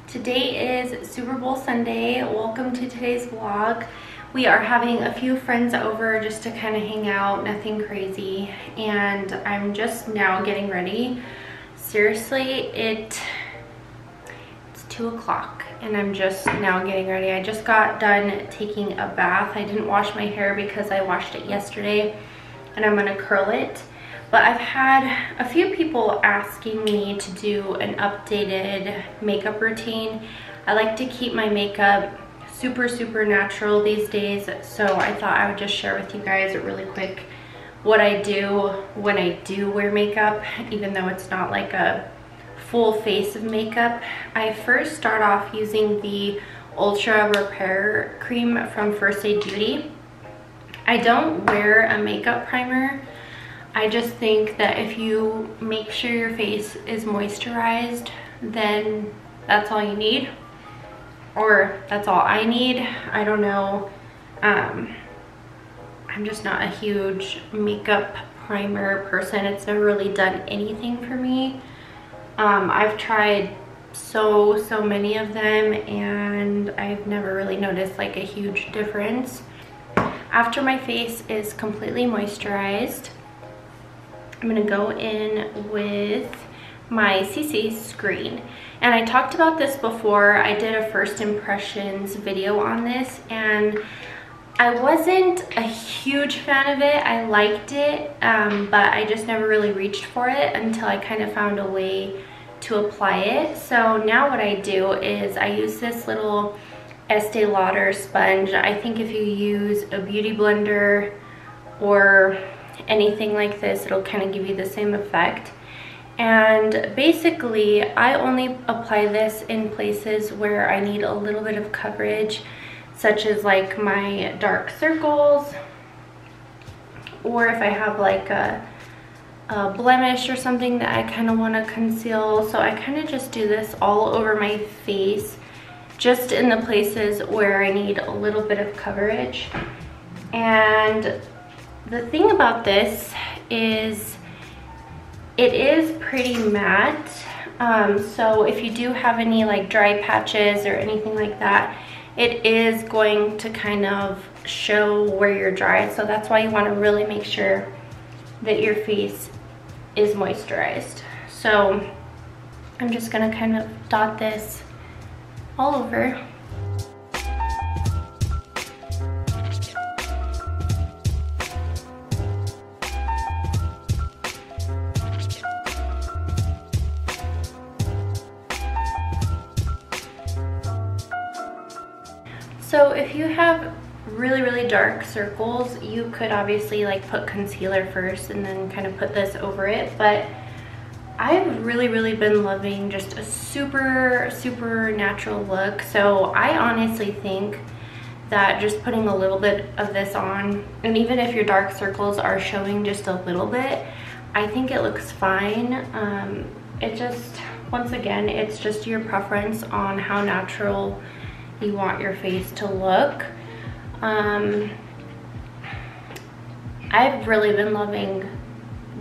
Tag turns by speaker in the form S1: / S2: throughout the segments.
S1: Today is Super Bowl Sunday. Welcome to today's vlog. We are having a few friends over just to kind of hang out, nothing crazy. And I'm just now getting ready. Seriously, it's 2 o'clock and I'm just now getting ready. I just got done taking a bath. I didn't wash my hair because I washed it yesterday and I'm gonna curl it. But I've had a few people asking me to do an updated makeup routine. I like to keep my makeup super natural these days, so I thought I would just share with you guys really quick what I do when I do wear makeup, even though it's not like a full face of makeup. I first start off using the Ultra Repair Cream from First Aid Beauty. I don't wear a makeup primer. I just think that if you make sure your face is moisturized, then that's all you need, or that's all I need. I don't know. I'm just not a huge makeup primer person. It's never really done anything for me. I've tried so many of them and I've never really noticed like a huge difference. After my face is completely moisturized, I'm gonna go in with my ccscreen. And I talked about this before. I did a first impressions video on this and I wasn't a huge fan of it. I liked it, but I just never really reached for it until I kind of found a way to apply it. So now what I do is I use this little Estee Lauder sponge. I think if you use a beauty blender or anything like this, it'll kind of give you the same effect. And basically I only apply this in places where I need a little bit of coverage, such as like my dark circles, or if I have like a blemish or something that I kind of want to conceal. So I kind of just do this all over my face, just in the places where I need a little bit of coverage. And the thing about this is it is pretty matte, so if you do have any like dry patches or anything like that, it is going to kind of show where you're dry. So that's why you want to really make sure that your face is moisturized. So I'm just gonna kind of dot this all over. So if you have really dark circles, you could obviously like put concealer first and then kind of put this over it, but I've really been loving just a super natural look. So I honestly think that just putting a little bit of this on, and even if your dark circles are showing just a little bit, I think it looks fine. It just, once again, it's just your preference on how natural you want your face to look. I've really been loving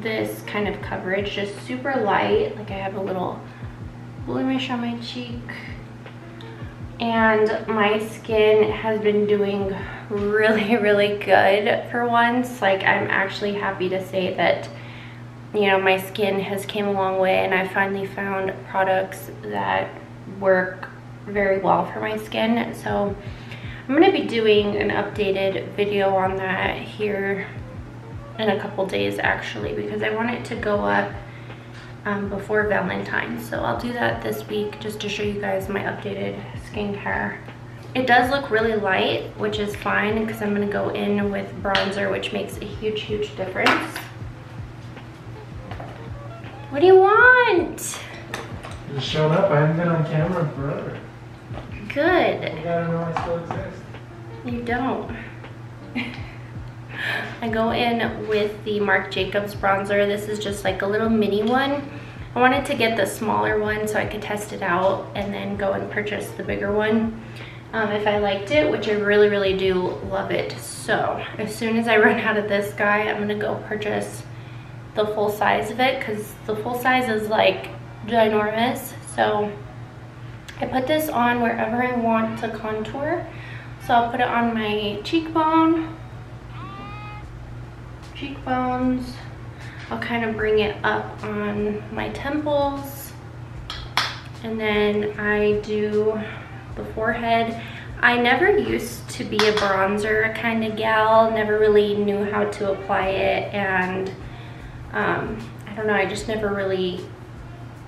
S1: this kind of coverage, just super light. Like I have a little blemish on my cheek, and my skin has been doing really good for once. Like I'm actually happy to say that, you know, my skin has came a long way and I finally found products that work very well for my skin. So I'm gonna be doing an updated video on that here in a couple days actually, because I want it to go up before Valentine's. So I'll do that this week just to show you guys my updated skincare. It does look really light, which is fine because I'm gonna go in with bronzer, which makes a huge difference. What do you want?
S2: Just showing up. I haven't been on camera in forever.
S1: Good.
S2: You gotta know I still exist.
S1: You don't. I go in with the Marc Jacobs bronzer. This is just like a little mini one. I wanted to get the smaller one so I could test it out and then go and purchase the bigger one if I liked it, which I really do love it. So as soon as I run out of this guy, I'm gonna go purchase the full size of it, because the full size is like ginormous. So I put this on wherever I want to contour. So I'll put it on my cheekbones. I'll kind of bring it up on my temples. And then I do the forehead. I never used to be a bronzer kind of gal, never really knew how to apply it, and I don't know, I just never really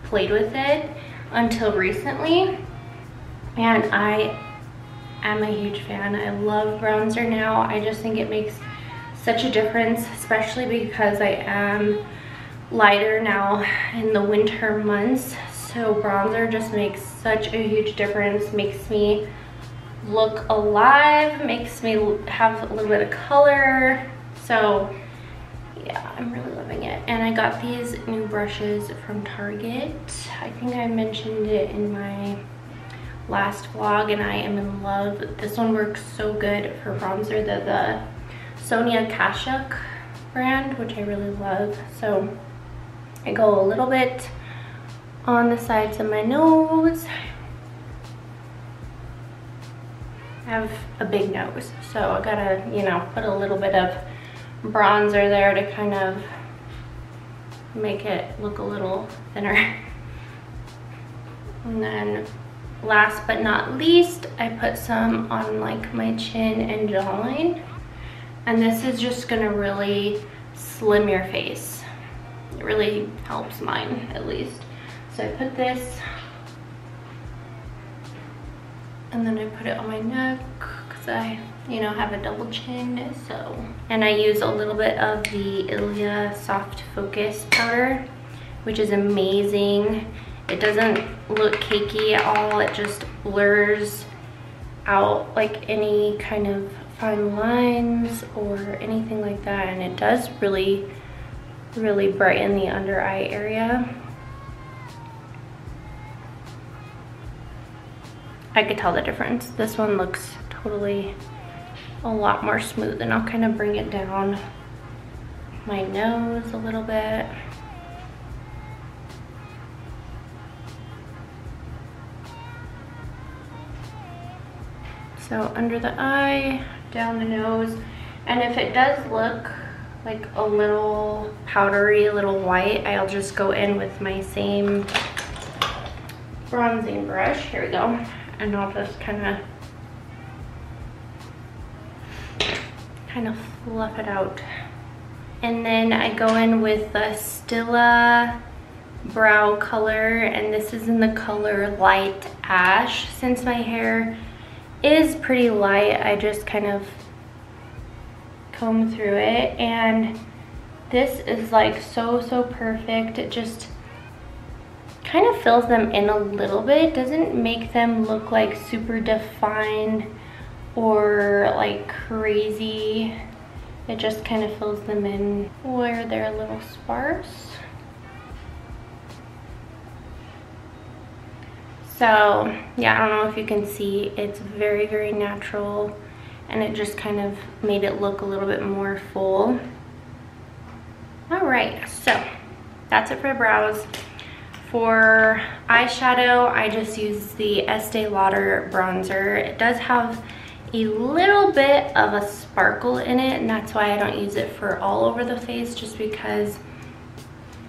S1: played with it until recently, and I am a huge fan. I love bronzer now. I just think it makes such a difference, especially because I am lighter now in the winter months, so bronzer just makes such a huge difference, makes me look alive, makes me have a little bit of color. So yeah, I'm really loving it. And I got these new brushes from Target. I think I mentioned it in my last vlog, and I am in love. This one works so good for bronzer. The SONIA KASHUK brand, which I really love. So I go a little bit on the sides of my nose. I have a big nose, so I gotta, you know, put a little bit of bronzer there to kind of make it look a little thinner. And then last but not least, I put some on like my chin and jawline. And this is just gonna really slim your face. It really helps mine, at least. So I put this, and then I put it on my neck because I, you know, have a double chin. So, and I use a little bit of the ILIA Soft Focus powder, which is amazing. It doesn't look cakey at all. It just blurs out like any kind of fine lines or anything like that, and it does really brighten the under eye area. I could tell the difference. This one looks totally a lot more smooth, and I'll kind of bring it down my nose a little bit. So under the eye, down the nose, and if it does look like a little powdery, a little white, I'll just go in with my same bronzing brush. Here we go. And I'll just kind of fluff it out. And then I go in with the STILA Brow Color, and this is in the color Light Ash. Since my hair is pretty light, I just kind of comb through it, and this is like so perfect. It just kind of fills them in a little bit. It doesn't make them look like super defined or like crazy. It just kind of fills them in where they're a little sparse. So yeah, I don't know if you can see, it's very natural, and it just kind of made it look a little bit more full. All right, so that's it for brows. For eyeshadow, I just use the Estee Lauder bronzer. It does have a little bit of a sparkle in it, and that's why I don't use it for all over the face, just because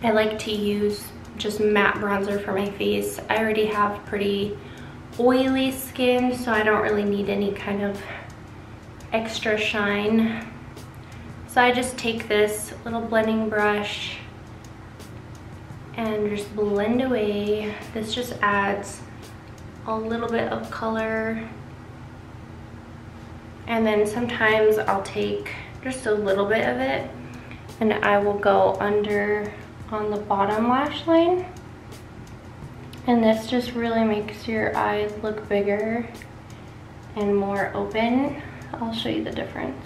S1: I like to use just matte bronzer for my face. I already have pretty oily skin, so I don't really need any kind of extra shine. So I just take this little blending brush and just blend away. This just adds a little bit of color. And then sometimes I'll take just a little bit of it and I will go under on the bottom lash line. And this just really makes your eyes look bigger and more open. I'll show you the difference.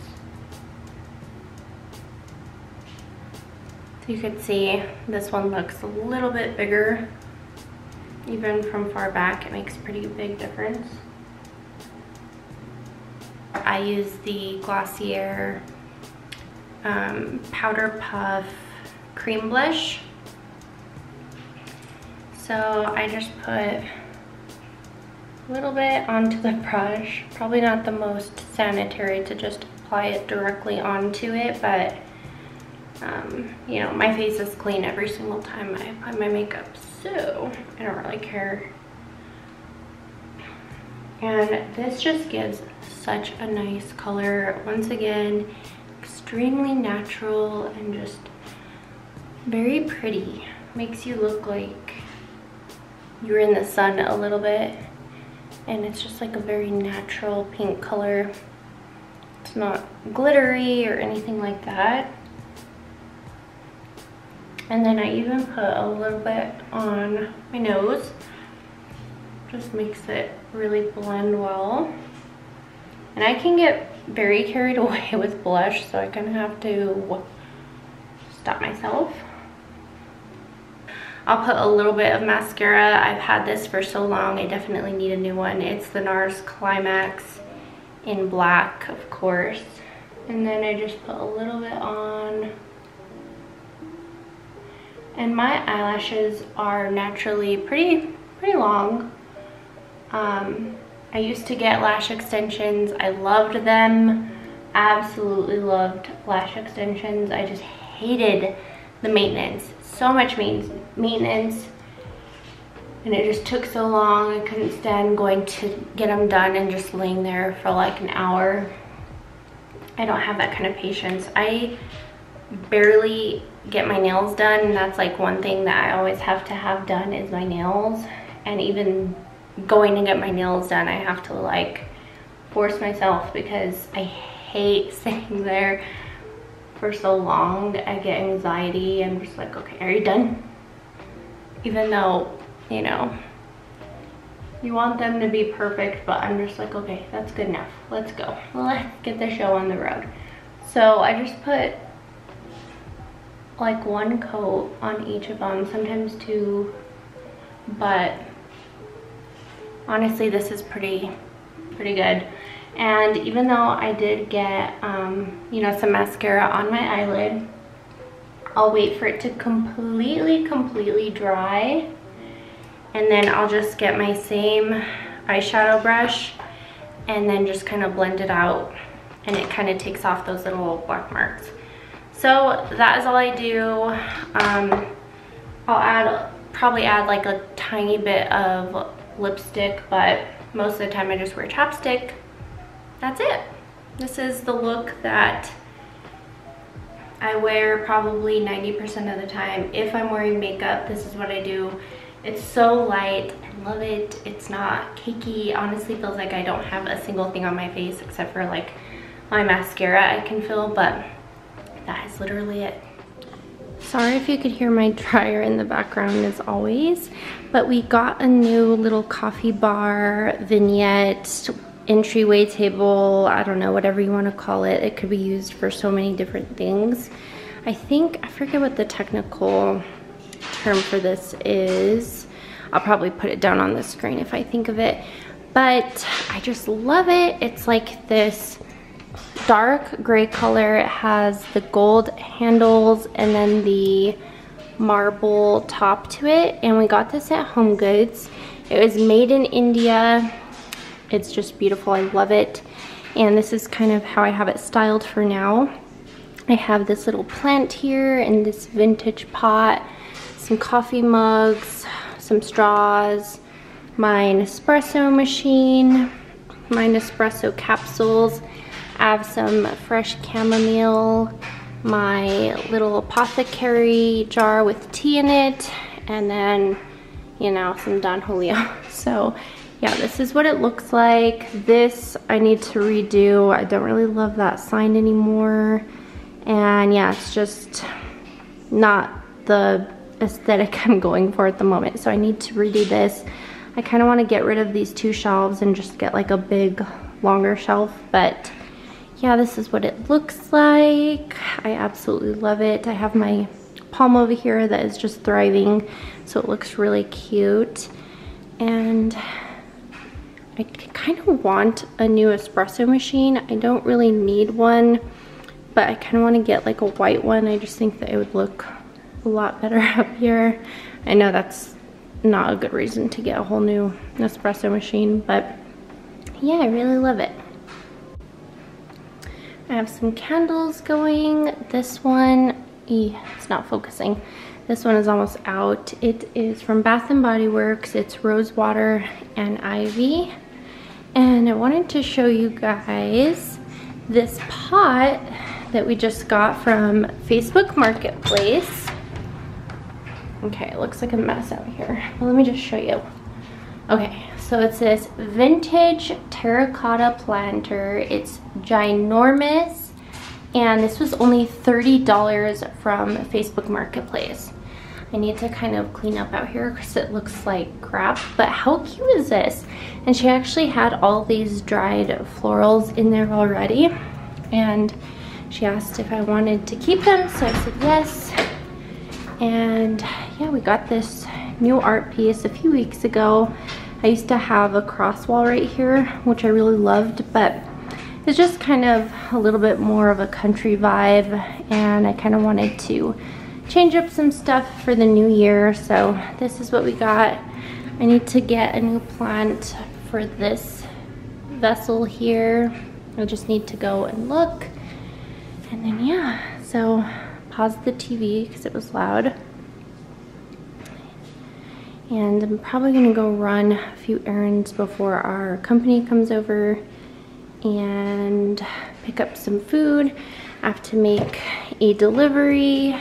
S1: So you could see this one looks a little bit bigger. Even from far back, it makes a pretty big difference. I use the Glossier Powder Puff Cream Blush. So I just put a little bit onto the brush. Probably not the most sanitary to just apply it directly onto it, but you know, my face is clean every single time I apply my makeup, so I don't really care. And this just gives such a nice color. Once again, extremely natural and just very pretty. Makes you look like you're in the sun a little bit. And it's just like a very natural pink color. It's not glittery or anything like that. And then I even put a little bit on my nose. Just makes it really blend well. And I can get very carried away with blush, so I kind of have to stop myself. I'll put a little bit of mascara. I've had this for so long, I definitely need a new one. It's the NARS CLIMAX in black, of course. And then I just put a little bit on. And my eyelashes are naturally pretty long. I used to get lash extensions. I loved them. Absolutely loved lash extensions. I just hated the maintenance. So much maintenance. And it just took so long. I couldn't stand going to get them done and just laying there for like an hour. I don't have that kind of patience. I barely get my nails done, and that's like one thing that I always have to have done is my nails. And even going to get my nails done, I have to like force myself because I hate sitting there for so long. I get anxiety. I'm just like, okay, are you done? Even though, you know, you want them to be perfect, but I'm just like, okay, that's good enough. Let's go. Let's get the show on the road. So I just put like one coat on each of them, sometimes two, but honestly this is pretty good. And even though I did get you know, some mascara on my eyelid, I'll wait for it to completely dry, and then I'll just get my same eyeshadow brush and then just kind of blend it out, and it kind of takes off those little black marks. So that is all I do. I'll probably add like a tiny bit of lipstick, but most of the time I just wear chapstick. That's it. This is the look that I wear probably 90% of the time. If I'm wearing makeup, this is what I do. It's so light. I love it. It's not cakey. Honestly, feels like I don't have a single thing on my face except for like my mascara I can feel, but that is literally it. Sorry if you could hear my dryer in the background as always, but we got a new little coffee bar, vignette, entryway table, I don't know, whatever you want to call it. It could be used for so many different things. I forget what the technical term for this is. I'll probably put it down on the screen if I think of it, but I just love it. It's like this dark gray color. It has the gold handles and then the marble top to it, and we got this at Home Goods. It was made in India. It's just beautiful. I love it. And this is kind of how I have it styled for now. I have this little plant here and this vintage pot, some coffee mugs, some straws, my Nespresso machine, my Nespresso capsules. I have some fresh chamomile, my little apothecary jar with tea in it, and then, you know, some Don Julio. So yeah, this is what it looks like. This I need to redo. I don't really love that sign anymore. And yeah, it's just not the aesthetic I'm going for at the moment. So I need to redo this. I kind of want to get rid of these two shelves and just get like a big, longer shelf. But yeah, this is what it looks like. I absolutely love it. I have my palm over here that is just thriving, so it looks really cute. And I kind of want a new espresso machine. I don't really need one, but I kind of want to get like a white one. I just think that it would look a lot better up here. I know that's not a good reason to get a whole new espresso machine, but yeah, I really love it. I have some candles going. This one, it's not focusing. This one is almost out. It is from Bath & Body Works. It's rose water and ivy. And I wanted to show you guys this pot that we just got from Facebook Marketplace. Okay, it looks like a mess out here. Well, let me just show you. Okay, so it's this vintage terracotta planter. It's ginormous, and this was only $30 from Facebook Marketplace. I need to kind of clean up out here because it looks like crap, but how cute is this? And she actually had all these dried florals in there already, and she asked if I wanted to keep them, so I said yes. And yeah, we got this new art piece a few weeks ago. I used to have a cross wall right here, which I really loved, but it's just kind of a little bit more of a country vibe, and I kind of wanted to change up some stuff for the new year, so this is what we got. I need to get a new plant for this vessel here. I just need to go and look, and then yeah, so pause the TV because it was loud. And I'm probably gonna go run a few errands before our company comes over and pick up some food. I have to make a delivery